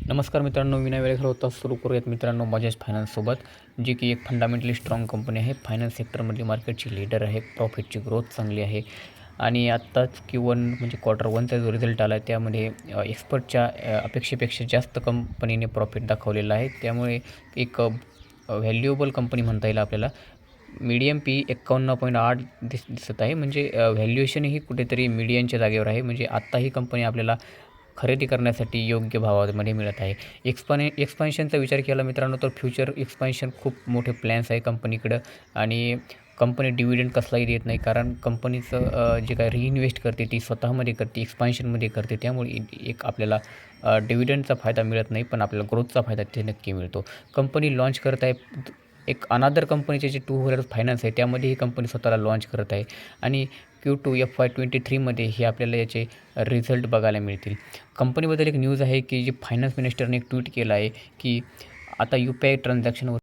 नमस्कार मित्रांनो, विनय वेळेकर होता. सुरू करूयात मित्रांनो बजाज फायनान्ससोबत, जी की एक फंडामेंटली स्ट्रॉंग कंपनी आहे. फायनान्स सेक्टरमधली मार्केटची लीडर आहे. प्रॉफिटची ग्रोथ चांगली आहे आणि आत्ताच Q1 म्हणजे Q1चा जो रिझल्ट आला त्यामध्ये एक्सपर्टच्या अपेक्षेपेक्षा जास्त कंपनीने प्रॉफिट दाखवलेला आहे. त्यामुळे एक व्हॅल्युएबल कंपनी म्हणता येईल आपल्याला. मीडियम पी 51.8 दिसत आहे. म्हणजे व्हॅल्युएशनही कुठेतरी मीडियनच्या जागेवर आहे. म्हणजे आत्ता ही कंपनी आपल्याला खरेदी करण्यासाठी योग्य भावामध्ये मिळत आहे. एक्सपान्शनचा विचार केला मित्रांनो, तर फ्युचर एक्सपान्शन खूप मोठे प्लॅन्स आहे कंपनीकडं आणि कंपनी डिव्हिडंड कसलाही देत नाही. कारण कंपनीचं जे काही रिइन्व्हेस्ट करते ती स्वतःमध्ये करते, एक्सपान्शनमध्ये करते. त्यामुळे एक आपल्याला डिव्हिडंडचा फायदा मिळत नाही, पण आपल्याला ग्रोथचा फायदा ते नक्की मिळतो. कंपनी लॉन्च करत आहे एक अनादर कंपनीचे जे टू व्हीलर फायनान्स आहे त्यामध्ये ही कंपनी स्वतःला लॉन्च करत आहे आणि Q2 FY23मध्ये हे आपल्याला याचे रिझल्ट बघायला मिळतील. कंपनीबद्दल एक न्यूज आहे की जे फायनान्स मिनिस्टरने एक ट्विट केलं आहे की आता UPI ट्रान्झॅक्शनवर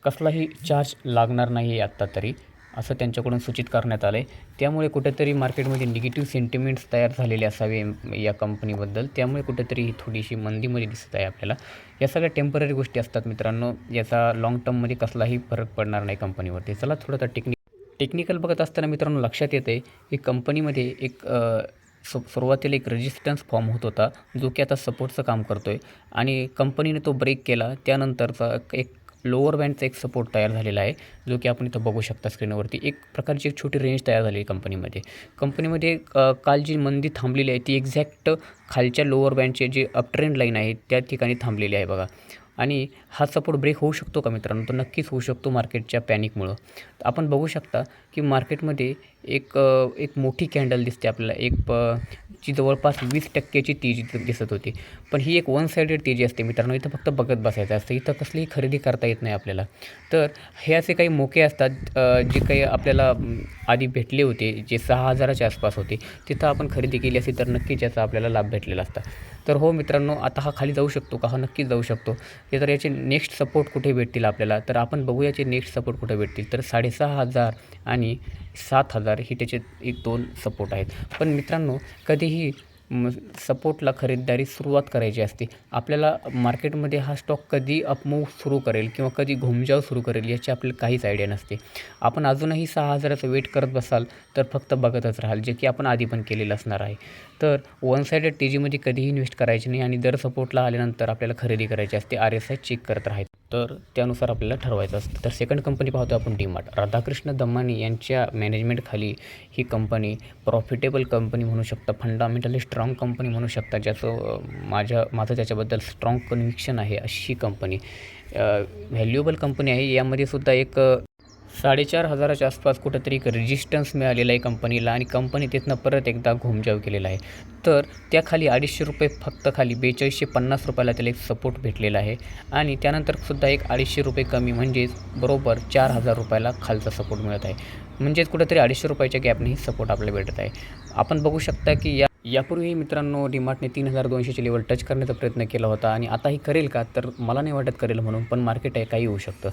कसलाही चार्ज लागणार नाही आहे आत्ता तरी, असं त्यांच्याकडून सूचित करण्यात आलं आहे. त्यामुळे कुठेतरी मार्केटमध्ये निगेटिव्ह सेंटिमेंट्स तयार झालेले असावे या कंपनीबद्दल. त्यामुळे कुठेतरी ही थोडीशी मंदीमध्ये दिसत आहे आपल्याला. या सगळ्या टेम्पररी गोष्टी असतात मित्रांनो. याचा लाँग टर्ममध्ये कसलाही फरक पडणार नाही कंपनीवरती. चला थोडं तर टेक्निकल बघत असताना मित्रांनो लक्षात येतं आहे की कंपनीमध्ये एक सुरुवातीला एक रेजिस्टन्स फॉर्म होत होता, जो की आता सपोर्टचं काम करतो आहे आणि कंपनीने तो ब्रेक केला. त्यानंतरचा एक लोअर बँडचा एक सपोर्ट तयार झालेला आहे, जो की आपण इथं बघू शकता स्क्रीनवरती. एक प्रकारची एक छोटी रेंज तयार झाली आहे कंपनीमध्ये. काल जी मंदी थांबलेली आहे ती एक्झॅक्ट खालच्या लोअर बँडचे जे अपट्रेंड लाईन आहे त्या ठिकाणी थांबलेली आहे बघा. आणि हा सपोर्ट ब्रेक होऊ शकतो का मित्रांनो? तर नक्कीच होऊ शकतो मार्केटच्या पॅनिकमुळं. आपण बघू शकता की मार्केटमध्ये एक मोठी कॅन्डल दिसते आपल्याला, जी जवळपास 20% तेजी दिसत होती. पण ही एक वन साइडेड तेजी असते मित्रांनो. इथं फक्त बघत बसायचं असतं. इथं कसलीही खरेदी करता येत नाही आपल्याला. तर हे असे काही मोके असतात जे काही आपल्याला आधी भेटले होते, जे 6,000च्या आसपास होते. तिथं आपण खरेदी केली असती तर नक्कीच याचा आपल्याला लाभ भेटलेला असता. तर हो मित्रांनो, आता हा खाली जाऊ शकतो का? हा नक्कीच जाऊ शकतो. तर याचे नेक्स्ट सपोर्ट कुठे भेटतील आपल्याला? तर आपण बघूया याचे नेक्स्ट सपोर्ट कुठे भेटतील. तर 6,500 आणि 7,000 ही त्याचे 1-2 सपोर्ट आहेत. पण मित्रांनो, कधीही सपोर्टला खरीददारी सुरुवात करायची असते. आपल्याला मार्केटमध्ये हा स्टॉक कधी अपमूव्ह सुरू करेल किंवा कधी घुमजाव सुरू करेल याची आपल्याला काहीच आयडिया नसते. आपण अजूनही 6,000चं वेट करत बसाल तर फक्त बघतच राहाल, जे की आपण आधी पण केलेलं असणार आहे. तर वन साइडेड तेजीमध्ये कधीही इन्व्हेस्ट करायची नाही आणि दर सपोर्टला आल्यानंतर आपल्याला खरेदी करायची असते. RSI चेक करत राहायचं. तर त्यानुसार आपल्याला ठरवायचं असतं. तर सेकंड कंपनी पाहतो आपण DMart. राधाकृष्ण दम्मानी यांच्या मॅनेजमेंटखाली ही कंपनी प्रॉफिटेबल कंपनी म्हणू शकता, फंडामेंटली स्ट्रॉंग कंपनी म्हणू शकता, ज्याचं माझं त्याच्याबद्दल स्ट्रॉंग कन्व्हिक्शन आहे. अशी कंपनी व्हॅल्युएबल कंपनी आहे. यामध्ये सुद्धा एक 4,500च्या आसपास कुठेतरी एक रेजिस्टन्स मिळालेला आहे कंपनीला आणि कंपनी तिथनं परत एकदा घुमजाव केलेला आहे. तर त्याखाली ₹250 फक्त खाली ₹4250 त्याला एक सपोर्ट भेटलेला आहे आणि त्यानंतर सुद्धा एक ₹250 कमी म्हणजेच बरोबर ₹4,000 खालचा सपोर्ट मिळत आहे. म्हणजेच कुठेतरी ₹250च्या गॅपनेही सपोर्ट आपल्याला भेटत आहे. आपण बघू शकता की यापूर्वी मित्रांनो DMartने 3,200चे लेवल टच करण्याचा प्रयत्न केला होता आणि आताही करेल का? तर मला नाही वाटत करेल म्हणून, पण मार्केट आहे, काही होऊ शकतं.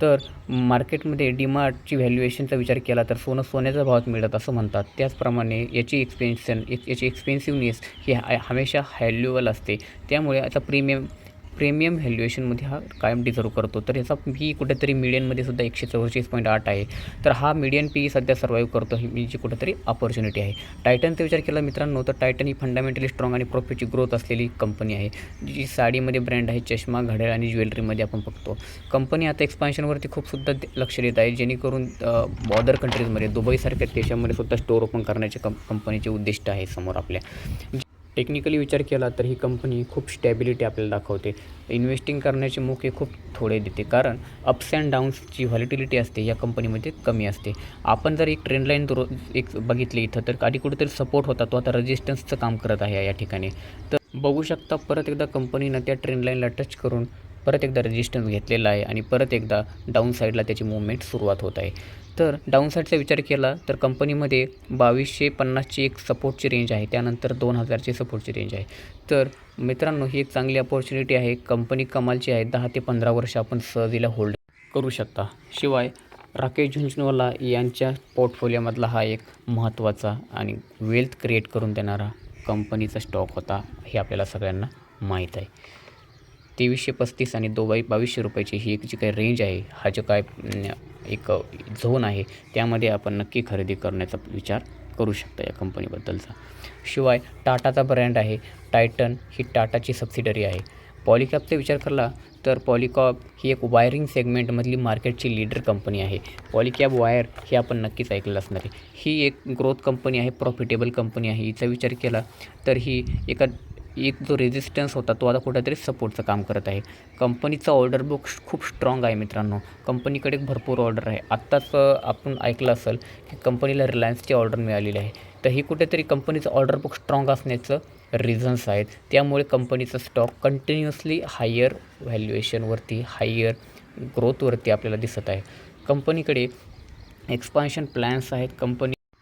तर मार्केटमध्ये DMartची व्हॅल्युएशनचा विचार केला तर सोन्याच्या भावात मिळत असं म्हणतात. त्याचप्रमाणे याची एक्सपेन्सिव्हनेस ही हमेशा व्हॅल्युएबल असते. त्यामुळे आता प्रीमियम व्हॅल्युएशनमध्ये हा कायम डिझर्व करतो. तर याचा पी कुठेतरी मीडियनमध्ये सुद्धा 144.8 आहे. तर हा मीडियन पी सध्या सर्व्हाइव्ह करतो, ही जी कुठेतरी अपॉर्च्युनिटी आहे. टायटनचा विचार केला मित्रांनो तर टायटन ही फंडामेंटली स्ट्रॉंग आणि प्रॉफिटची ग्रोथ असलेली कंपनी आहे. जी साडीमध्ये ब्रँड आहे, चष्मा, घड्याळ आणि ज्वेलरीमध्ये आपण बघतो. कंपनी आता एक्सपान्शनवरती खूपसुद्धा लक्ष देत आहे, जेणेकरून अदर कंट्रीजमध्ये दुबईसारख्या देशामध्ये सुद्धा स्टोअर ओपन करण्याचे कंपनीचे उद्दिष्ट आहे समोर आपल्या. टेक्निकली विचार केला तर ही कंपनी खूप स्टॅबिलिटी आपल्याला दाखवते. इन्व्हेस्टिंग करण्याचे मोके खूप थोडे देते, कारण अप्स अँड डाऊन्सची व्हॉलिटिलिटी असते या कंपनीमध्ये कमी असते. आपण जर एक ट्रेंड लाईन एक बघितली इथं तर आधी कुठेतरी सपोर्ट होता, तो आता रेजिस्टन्सचं काम करत आहे या ठिकाणी. तर बघू शकता परत एकदा कंपनीनं त्या ट्रेंड लाईनला टच करून परत एकदा रेजिस्टन्स घेतलेला आहे आणि परत एकदा डाऊन साईडला त्याची मूव्हमेंट सुरुवात होत आहे. तर डाऊन साईडचा विचार केला तर कंपनीमध्ये 2,250ची एक सपोर्टची रेंज आहे, त्यानंतर 2,000ची सपोर्टची रेंज आहे. तर मित्रांनो, ही एक चांगली अपॉर्च्युनिटी आहे. कंपनी कमालची आहे. 10 ते 15 वर्ष आपण सहजीला होल्ड करू शकता. शिवाय राकेश झुंझुनवाला यांच्या पोर्टफोलिओमधला हा एक महत्त्वाचा आणि वेल्थ क्रिएट करून देणारा कंपनीचा स्टॉक होता, हे आपल्याला सगळ्यांना माहीत आहे. 2335 आणि 2200 रुपयाची ही एक जी काही रेंज आहे, हा जो काय एक झोन आहे, त्यामध्ये आपण नक्की खरेदी करण्याचा विचार करू शकता या कंपनीबद्दलचा. शिवाय टाटाचा ब्रँड आहे, टायटन ही टाटाची सबसिडरी आहे. पॉलीकॅबचा विचार केला तर पॉलीकॅब ही एक वायरिंग सेगमेंटमधली मार्केटची लीडर कंपनी आहे. पॉलीकॅब वायर हे आपण नक्कीच ऐकलं असणार आहे. ही एक ग्रोथ कंपनी आहे, प्रॉफिटेबल कंपनी आहे. हिचा विचार केला तर ही एक जो रेझिस्टन्स होता तो आता कुठेतरी सपोर्टचं काम करत आहे. कंपनीचा ऑर्डर बुक खूप स्ट्राँग आहे मित्रांनो. कंपनीकडे भरपूर ऑर्डर आहे. आत्ताच आपण ऐकलं असेल की कंपनीला रिलायन्सची ऑर्डर मिळालेली आहे. तर ही कुठेतरी कंपनीचं ऑर्डर बुक स्ट्राँग असण्याचं रिझन्स आहेत. त्यामुळे कंपनीचा स्टॉक कंटिन्युअसली हायर व्हॅल्युएशनवरती, हायर ग्रोथवरती आपल्याला दिसत आहे. कंपनीकडे एक्सपान्शन प्लॅन्स आहेत.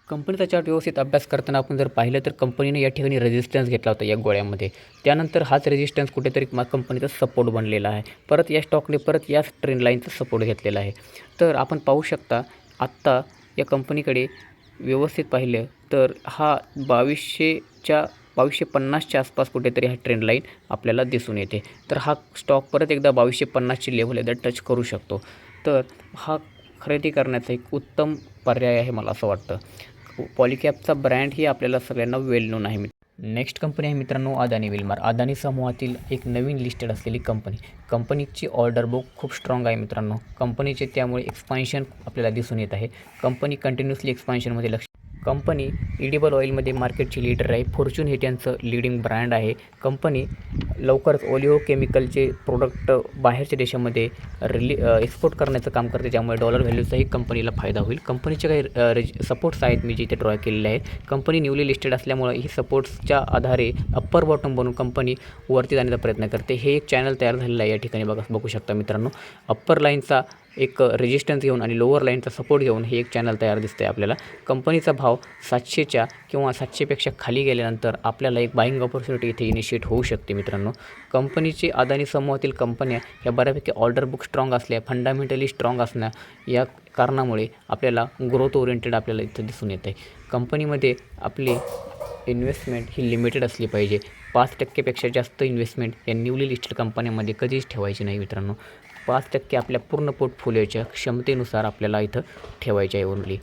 कंपनीचा चार्ट व्यवस्थित अभ्यास करताना आपण जर पाहिलं तर कंपनीने या ठिकाणी रेझिस्टन्स घेतला होता या गोळ्यामध्ये. त्यानंतर हाच रेझिस्टन्स कुठेतरी कंपनीचा सपोर्ट बनलेला आहे. परत या स्टॉकने परत याच ट्रेंड लाईनचा सपोर्ट घेतलेला आहे. तर आपण पाहू शकता आत्ता या कंपनीकडे व्यवस्थित पाहिलं तर हा 2250च्या आसपास कुठेतरी हा ट्रेंड लाईन आपल्याला दिसून येते. तर हा स्टॉक परत एकदा 2250ची लेव्हल एकदा टच करू शकतो. तर हा खरेदी करण्याचा एक उत्तम पर्याय आहे मला असं वाटतं. पॉलीकॅबचा ब्रँड ही आपल्याला सगळ्यांना वेल नोन आहे. नेक्स्ट कंपनी आहे मित्रांनो अदानी विल्मर. अदानी समूहातील एक नवीन लिस्टेड असलेली कंपनी. कंपनीची ऑर्डर बुक खूप स्ट्राँग आहे मित्रांनो. कंपनीचे त्यामुळे एक्सपान्शन आपल्याला दिसून येत आहे. कंपनी कंटिन्युअसली एक्सपान्शनमध्ये कंपनी एडिबल ऑइलमध्ये मार्केटची लीडर आहे. फॉर्च्यून हे त्यांचं लीडिंग ब्रँड आहे. कंपनी लवकरच ओलिओ केमिकलचे प्रोडक्ट बाहेरच्या देशामध्ये एक्सपोर्ट करण्याचं काम करते. त्यामुळे डॉलर व्हॅल्यूचाही कंपनीला फायदा होईल. कंपनीचे काही सपोर्ट्स आहेत मी जिथे ड्रॉ केलेले आहेत. कंपनी न्यूली लिस्टेड असल्यामुळे ही सपोर्ट्सच्या आधारे अप्पर बॉटम बनवून कंपनी वरती जाण्याचा प्रयत्न करते. हे एक चॅनल तयार झालेलं आहे या ठिकाणी बघू शकता मित्रांनो. अप्पर लाईनचा एक रेजिस्टन्स घेऊन आणि लोअर लाईनचा सपोर्ट घेऊन हे एक चॅनल तयार दिसतं आहे आपल्याला. कंपनीचा भाव 700च्या किंवा 700पेक्षा खाली गेल्यानंतर आपल्याला एक बाईंग ऑपॉर्च्युनिटी इथे इनिशिएट होऊ शकते मित्रांनो. कंपनीचे अदानी समूहातील कंपन्या ह्या बऱ्यापैकी ऑर्डर बुक स्ट्राँग असल्या, फंडामेंटली स्ट्राँग असण्या या कारणामुळे आपल्याला ग्रोथ ओरिएंटेड आपल्याला इथं दिसून येत आहे. कंपनीमध्ये आपली इन्व्हेस्टमेंट ही लिमिटेड असली पाहिजे. 5%पेक्षा जास्त इन्व्हेस्टमेंट या न्यूली लिस्टेड कंपन्यांमध्ये कधीच ठेवायची नाही मित्रांनो. 5% आपल्या पूर्ण पोर्टफोलिओच्या क्षमतेनुसार आपल्याला इथं ठेवायचे आहे ओनली.